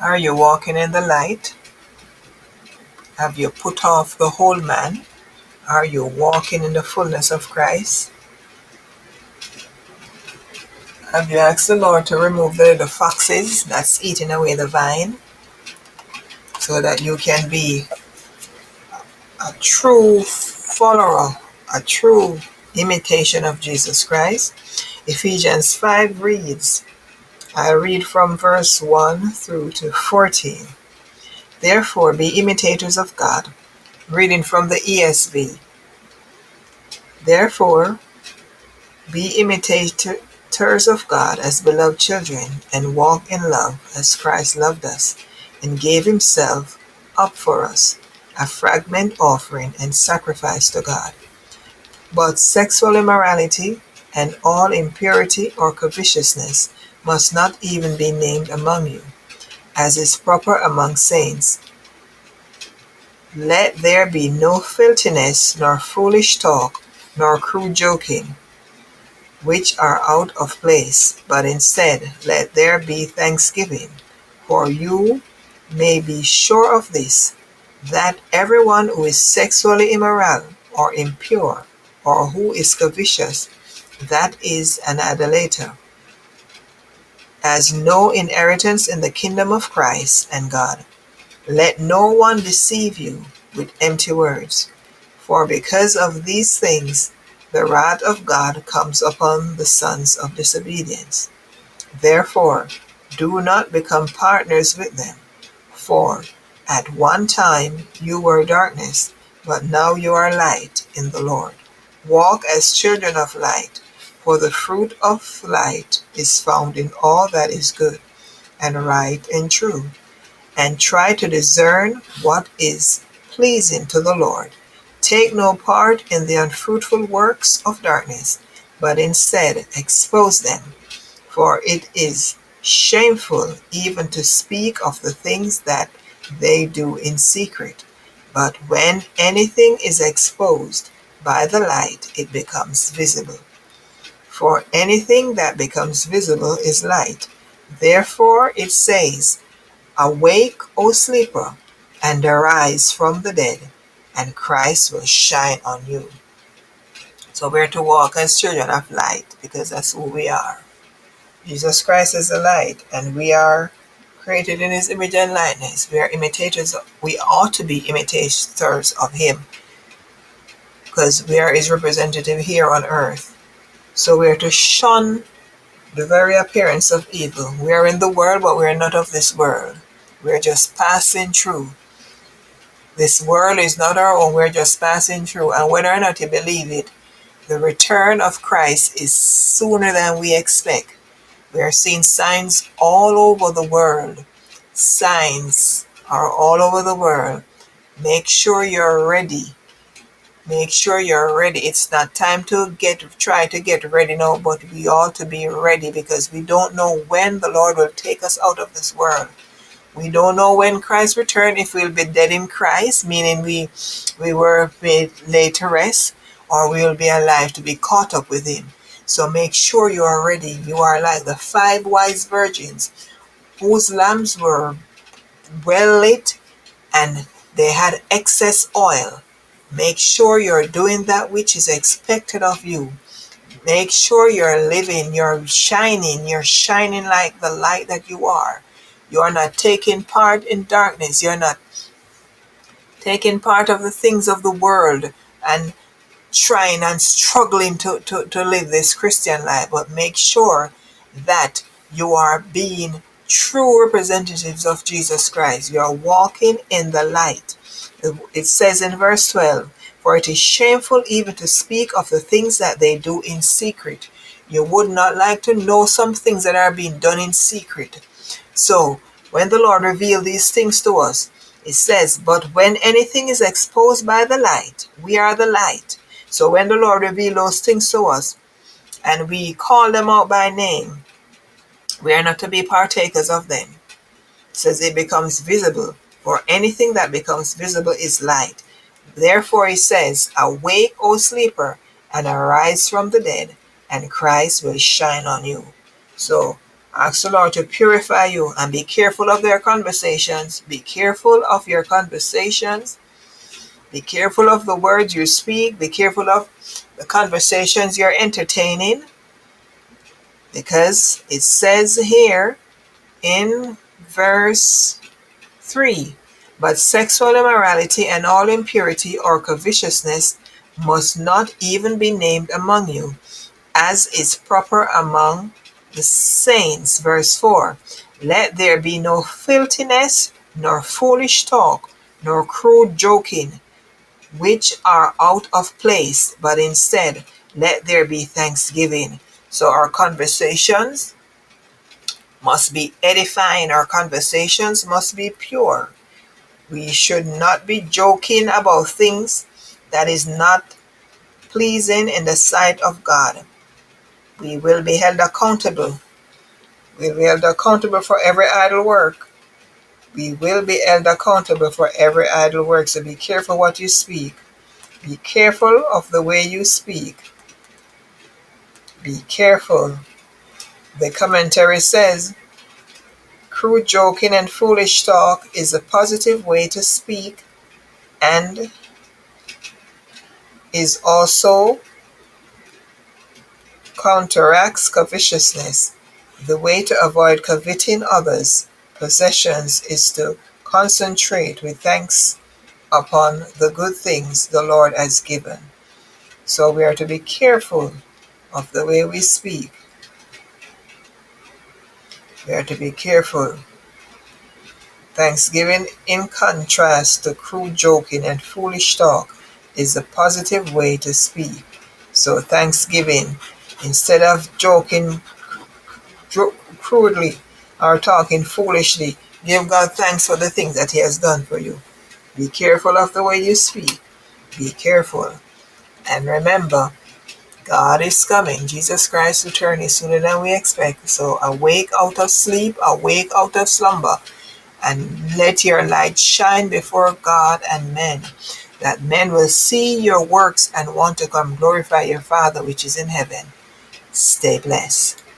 Are you walking in the light? Have you put off the old man? Are you walking in the fullness of Christ? Have you asked the Lord to remove the little foxes that's eating away the vine so that you can be a true follower, a true imitation of Jesus Christ? Ephesians 5 reads, I read from verse 1 through to 14. Therefore, be imitators of God. Reading from the ESV. Therefore, be imitators of God as beloved children, and walk in love as Christ loved us, and gave himself up for us, a fragrant offering and sacrifice to God. But sexual immorality and all impurity or covetousness must not even be named among you, as is proper among saints. Let there be no filthiness, nor foolish talk, nor crude joking, which are out of place, but instead let there be thanksgiving. For you may be sure of this, that everyone who is sexually immoral, or impure, or who is covetous, that is an idolater, has no inheritance in the kingdom of Christ and God. Let no one deceive you with empty words, for because of these things the wrath of God comes upon the sons of disobedience. Therefore, do not become partners with them, for at one time you were darkness, but now you are light in the Lord. Walk as children of light, for the fruit of light is found in all that is good and right and true, and try to discern what is pleasing to the Lord. Take no part in the unfruitful works of darkness, but instead expose them, for it is shameful even to speak of the things that they do in secret. But when anything is exposed by the light, it becomes visible. For anything that becomes visible is light. Therefore it says, Awake, O sleeper, and arise from the dead, and Christ will shine on you. So we're to walk as children of light, because that's who we are. Jesus Christ is the light, and we are created in his image and likeness. We are imitators. We ought to be imitators of him, because we are his representative here on earth. So we are to shun the very appearance of evil. We are in the world, but we are not of this world. We are just passing through. This world is not our own. We're just passing through. And whether or not you believe it, the return of Christ is sooner than we expect. We are seeing signs all over the world. Signs are all over the world. Make sure you're ready. Make sure you're ready. It's not time to try to get ready now, but we ought to be ready, because we don't know when the Lord will take us out of this world. We don't know when Christ returns, if we'll be dead in Christ, meaning we were made laid to rest, or we will be alive to be caught up with him. So make sure you are ready. You are like the 5 wise virgins whose lamps were well lit and they had excess oil. Make sure you're doing that which is expected of you. Make sure you're living, you're shining like the light that you are. You are not taking part in darkness. You're not taking part of the things of the world and trying and struggling to live this Christian life. But make sure that you are being true representatives of Jesus Christ. You are walking in the light. It says in verse 12, for it is shameful even to speak of the things that they do in secret. You would not like to know some things that are being done in secret. So when the Lord revealed these things to us, it says, but when anything is exposed by the light, we are the light. So when the Lord revealed those things to us and we call them out by name, we are not to be partakers of them. It says it becomes visible, for anything that becomes visible is light. Therefore he says, awake, O sleeper, and arise from the dead, and Christ will shine on you. So Ask the Lord to purify you and be careful of their conversations. Be careful of your conversations. Be careful of the words you speak. Be careful of the conversations you're entertaining. Because it says here in verse 3, but sexual immorality and all impurity or covetousness must not even be named among you, as is proper among the saints. Verse 4, let there be no filthiness, nor foolish talk, nor crude joking, which are out of place, but instead let there be thanksgiving. So our conversations must be edifying. Our conversations must be pure. We should not be joking about things that is not pleasing in the sight of God. We will be held accountable. We will be held accountable for every idle work. We will be held accountable for every idle work. So be careful what you speak. Be careful of the way you speak. Be careful. The commentary says, crude joking and foolish talk is a positive way to speak and is also counteracts covetousness. The way to avoid coveting others' possessions is to concentrate with thanks upon the good things the Lord has given. So we are to be careful of the way we speak. We are to be careful. Thanksgiving, in contrast to crude joking and foolish talk, is a positive way to speak. So thanksgiving, instead of joking crudely or talking foolishly, give God thanks for the things that He has done for you. Be careful of the way you speak. Be careful. And remember, God is coming. Jesus Christ's return is sooner than we expect. So awake out of sleep, awake out of slumber, and let your light shine before God and men, that men will see your works and want to come glorify your Father which is in heaven. Stay blessed.